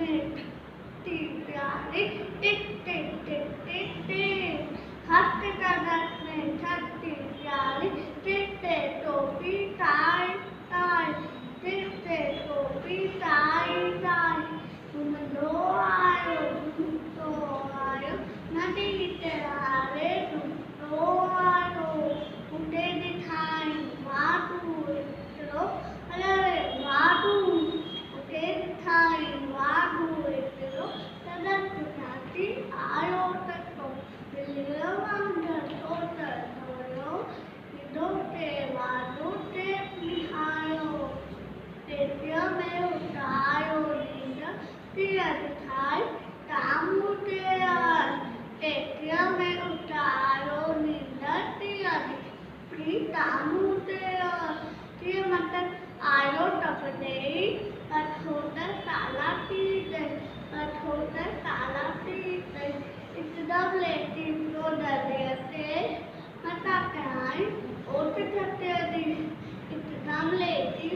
में थी प्यारी टिक टिक टिक टिक टिक हाथ का दर्द में थी प्यारी टिक टिक टोपी टाई टाई टिक टिक टोपी टाई टाई तुम दो आयो नदी तेरे तुम दो आयो उठे दिखाई वाटू इतरो अरे वाटू उठे दिखाई वाटू इतरो तदन तुनाती आयो तको बिल्लियों अंदर तोतर तोयो इधो के वाटू ते निहायो तेतिया में उठायो नींद तिया दिखाई तामू तेरा तेतिया में उठायो नींद तिया दिखाई तामू तेरा तिया मतलब आयो टपने अठोतर ताला पीते अठोतर ताला पीते एकदम लेटी तो डरते मता कहाई ओट करते दी एकदम लेटी